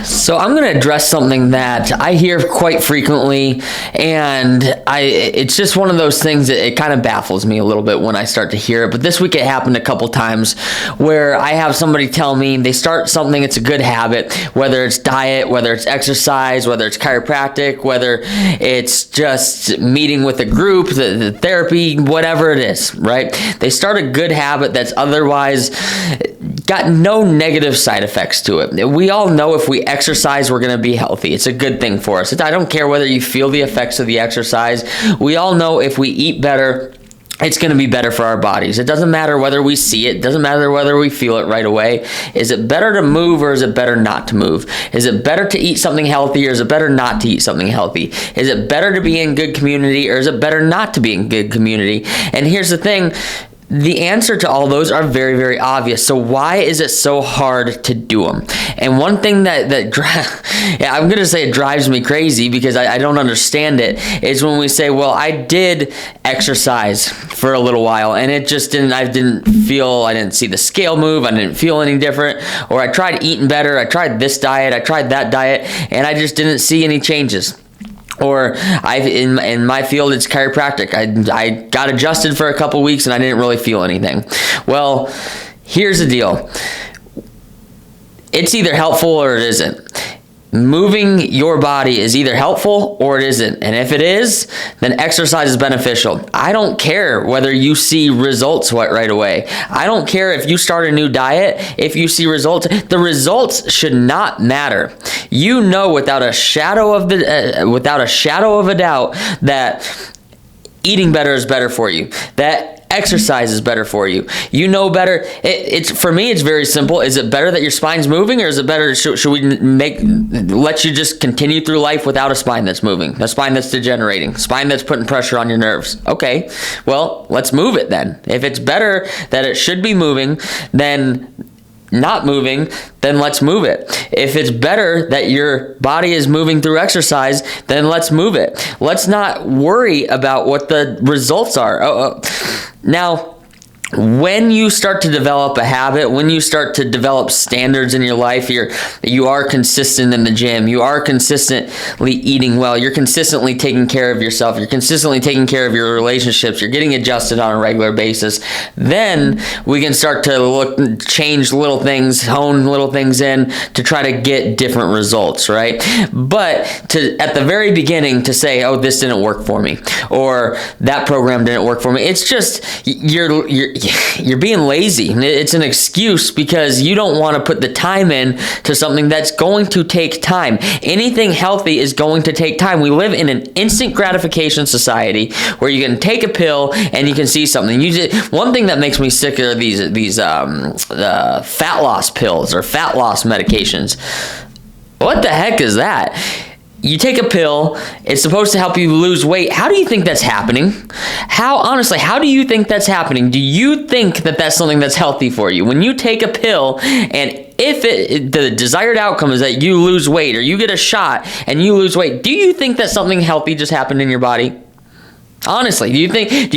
So I'm going to address something that I hear quite frequently, and it's just one of those things that it kind of baffles me a little bit when I start to hear it. But this week it happened a couple times where I have somebody tell me they start something, it's a good habit, whether it's diet, whether it's exercise, whether it's chiropractic, whether it's just meeting with a group, the therapy, whatever it is, right? They start a good habit that's otherwise got no negative side effects to it. We all know if we exercise, we're going to be healthy. It's a good thing for us. I don't care whether you feel the effects of the exercise. We all know if we eat better, it's going to be better for our bodies. It doesn't matter whether we see it. It doesn't matter whether we feel it right away. Is it better to move or is it better not to move? Is it better to eat something healthy or is it better not to eat something healthy? Is it better to be in good community or is it better not to be in good community? And here's the thing. The answer to all those are very, very obvious. So why is it so hard to do them? And one thing I'm going to say it drives me crazy because I don't understand it, is when we say, well, I did exercise for a little while and it just I didn't see the scale move, I didn't feel any different, or I tried eating better, I tried this diet, I tried that diet, and I just didn't see any changes. Or in my field, it's chiropractic. I got adjusted for a couple weeks and I didn't really feel anything. Well, here's the deal. It's either helpful or it isn't. Moving your body is either helpful or it isn't. And if it is, then exercise is beneficial. I don't care whether you see results right away. I don't care if you start a new diet, if you see results. The results should not matter. You know without a shadow of a doubt that eating better is better for you. That exercise is better for you. You know better. For me, it's very simple. Is it better that your spine's moving, or is it better? Should we let you just continue through life without a spine that's moving, a spine that's degenerating, a spine that's putting pressure on your nerves? Okay, well, let's move it then. If it's better that it should be moving than not moving, then let's move it. If it's better that your body is moving through exercise, then let's move it. Let's not worry about what the results are. Now, when you start to develop a habit, when you start to develop standards in your life, you are consistent in the gym, you are consistently eating well, you're consistently taking care of yourself, you're consistently taking care of your relationships, you're getting adjusted on a regular basis, then we can start to change little things, hone little things in to try to get different results, right? But at the very beginning to say, oh, this didn't work for me, or that program didn't work for me, it's just you're being lazy. It's an excuse because you don't want to put the time in to something that's going to take time. Anything healthy is going to take time. We live in an instant gratification society where you can take a pill and you can see something. One thing that makes me sick are these fat loss pills or fat loss medications. What the heck is that? You take a pill, it's supposed to help you lose weight. How do you think that's happening? Honestly, how do you think that's happening? Do you think that that's something that's healthy for you? When you take a pill and if the desired outcome is that you lose weight, or you get a shot and you lose weight, do you think that something healthy just happened in your body? Honestly, do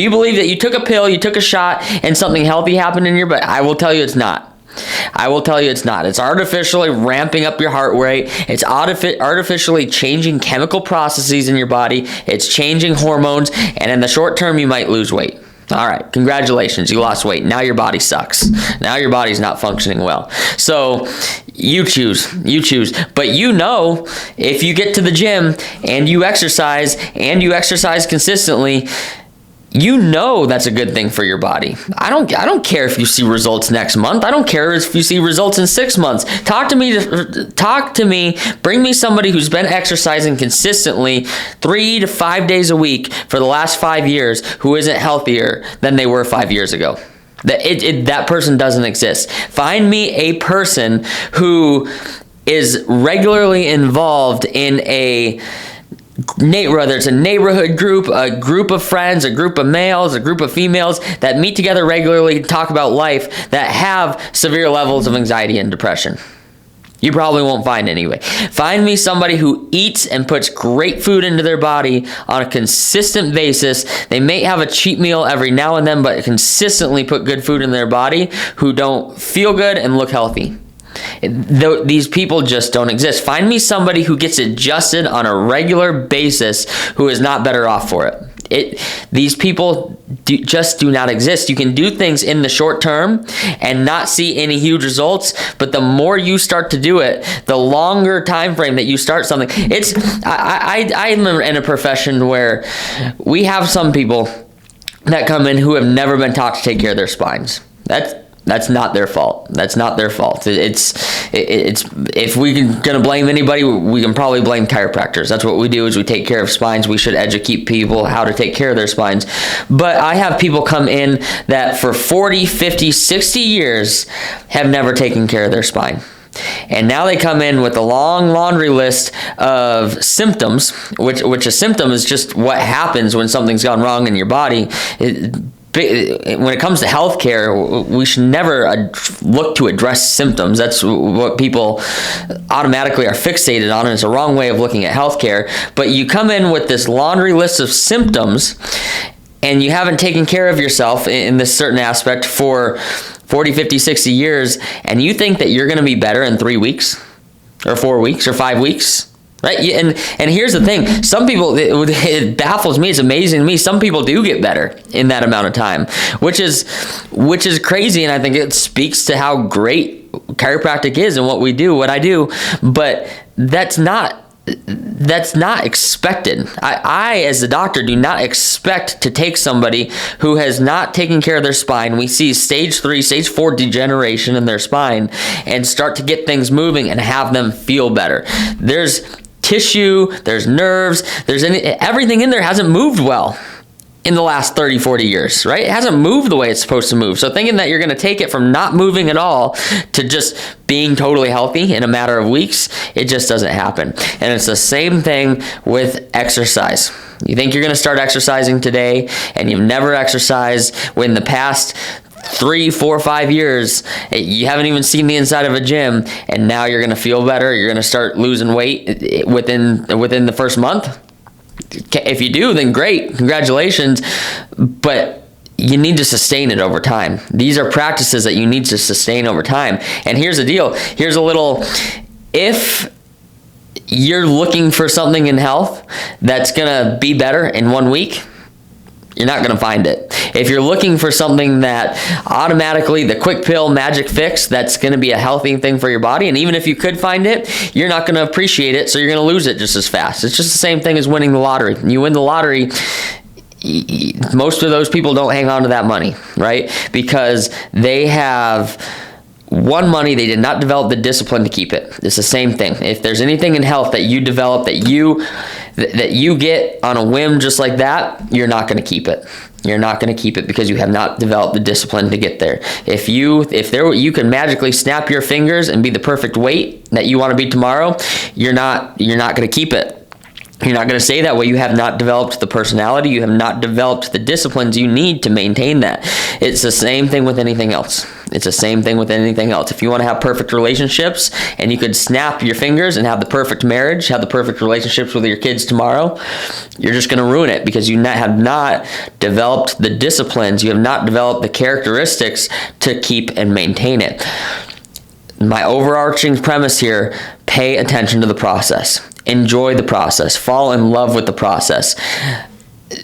you believe that you took a pill, you took a shot, and something healthy happened in your body? I will tell you it's not. I will tell you it's not. It's artificially ramping up your heart rate. It's artificially changing chemical processes in your body. It's changing hormones. And in the short term, you might lose weight. All right, congratulations, you lost weight. Now your body sucks. Now your body's not functioning well. So you choose. But you know, if you get to the gym and you exercise consistently, you know that's a good thing for your body. I don't care if you see results next month. I don't care if you see results in 6 months. Talk to me. Bring me somebody who's been exercising consistently 3 to 5 days a week for the last 5 years who isn't healthier than they were 5 years ago. That person doesn't exist. Find me a person who is regularly involved in whether it's a neighborhood group, a group of friends, a group of males, a group of females that meet together regularly to talk about life, that have severe levels of anxiety and depression. You probably won't find anyway. Find me somebody who eats and puts great food into their body on a consistent basis. They may have a cheat meal every now and then, but consistently put good food in their body, who don't feel good and look healthy. These people just don't exist. Find me somebody who gets adjusted on a regular basis who is not better off for it. These people just do not exist. You can do things in the short term and not see any huge results, but the more you start to do it, the longer time frame that you start something. I'm in a profession where we have some people that come in who have never been taught to take care of their spines. That's not their fault. That's not their fault. It's if we're gonna blame anybody, we can probably blame chiropractors. That's what we do, is we take care of spines. We should educate people how to take care of their spines. But I have people come in that for 40, 50, 60 years have never taken care of their spine. And now they come in with a long laundry list of symptoms, which a symptom is just what happens when something's gone wrong in your body. When it comes to healthcare, we should never look to address symptoms. That's what people automatically are fixated on, and it's a wrong way of looking at healthcare. But you come in with this laundry list of symptoms, and you haven't taken care of yourself in this certain aspect for 40, 50, 60 years, and you think that you're going to be better in 3 weeks or 4 weeks or 5 weeks. Right, and here's the thing. Some people, it baffles me. It's amazing to me. Some people do get better in that amount of time, which is crazy. And I think it speaks to how great chiropractic is and what I do. But that's not expected. I, as the doctor, do not expect to take somebody who has not taken care of their spine. We see stage 3, stage 4 degeneration in their spine and start to get things moving and have them feel better. There's tissue, there's nerves, everything in there hasn't moved well in the last 30, 40 years, right? It hasn't moved the way it's supposed to move. So thinking that you're going to take it from not moving at all to just being totally healthy in a matter of weeks, it just doesn't happen. And it's the same thing with exercise. You think you're going to start exercising today, and you've never exercised when the past 3, 4, 5 years, you haven't even seen the inside of a gym, and now you're going to feel better. You're going to start losing weight within the first month. If you do, then great, congratulations. But you need to sustain it over time. These are practices that you need to sustain over time. And here's the deal. Here's a little, if you're looking for something in health that's going to be better in 1 week, you're not going to find it. If you're looking for something that automatically, the quick pill magic fix, that's going to be a healthy thing for your body, and even if you could find it, you're not going to appreciate it, so you're going to lose it just as fast. It's just the same thing as winning the lottery. You win the lottery, most of those people don't hang on to that money, right? Because they have won money, they did not develop the discipline to keep it. It's the same thing. If there's anything in health that you develop, that you get on a whim just like that, you're not going to keep it. You're not going to keep it because you have not developed the discipline to get there. If you can magically snap your fingers and be the perfect weight that you want to be tomorrow, you're not going to keep it. You're not going to stay that way. You have not developed the personality. You have not developed the disciplines you need to maintain that. It's the same thing with anything else. It's the same thing with anything else. If you want to have perfect relationships and you could snap your fingers and have the perfect marriage, have the perfect relationships with your kids tomorrow, you're just going to ruin it because you have not developed the disciplines. You have not developed the characteristics to keep and maintain it. My overarching premise here, pay attention to the process. Enjoy the process. Fall in love with the process.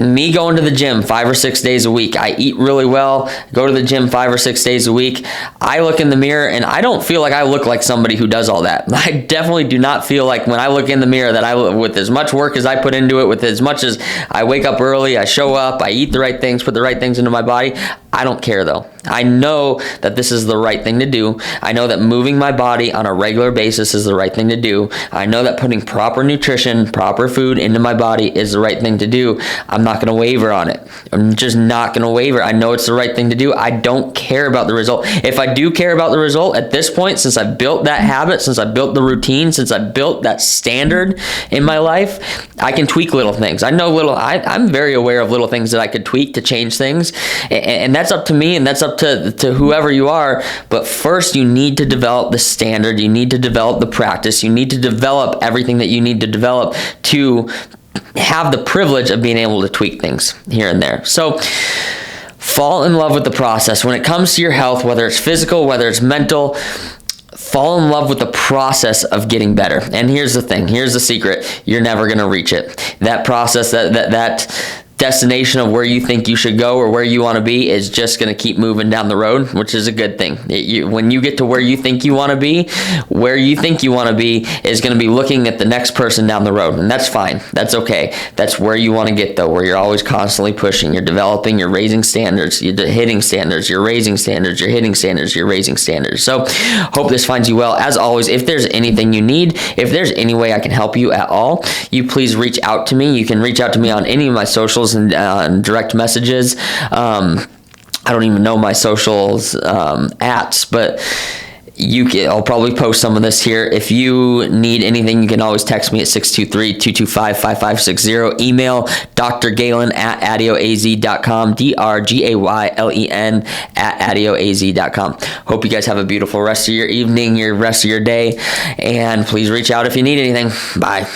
Me going to the gym 5 or 6 days a week. I eat really well, go to the gym 5 or 6 days a week. I look in the mirror and I don't feel like I look like somebody who does all that. I definitely do not feel like when I look in the mirror that with as much work as I put into it, with as much as I wake up early, I show up, I eat the right things, put the right things into my body. I don't care though. I know that this is the right thing to do. I know that moving my body on a regular basis is the right thing to do. I know that putting proper nutrition, proper food into my body is the right thing to do. I'm not going to waver on it. I'm just not going to waver. I know it's the right thing to do. I don't care about the result. If I do care about the result at this point, since I built that habit, since I built the routine, since I built that standard in my life, I can tweak little things. I know I'm very aware of little things that I could tweak to change things. And that's up to me and that's up to whoever you are. But first, you need to develop the standard. You need to develop the practice. You need to develop everything that you need to develop to have the privilege of being able to tweak things here and there. So fall in love with the process. When it comes to your health, whether it's physical, whether it's mental, fall in love with the process of getting better. And here's the thing, here's the secret, you're never going to reach it. That process, that destination of where you think you should go or where you want to be is just going to keep moving down the road, which is a good thing. When you get to where you think you want to be, where you think you want to be is going to be looking at the next person down the road, and that's fine. That's okay. That's where you want to get, though, where you're always constantly pushing. You're developing, you're raising standards, you're hitting standards, you're raising standards, you're hitting standards, you're raising standards. So hope this finds you well. As always, if there's anything you need, if there's any way I can help you at all, you please reach out to me. You can reach out to me on any of my socials and direct messages. I don't even know my socials but I'll probably post some of this here. If you need anything, you can always text me at 623-225-5560. Email drgalen@adioaz.com, drgaylen@adioaz.com. Hope you guys have a beautiful rest of your evening, your rest of your day, and please reach out if you need anything. Bye.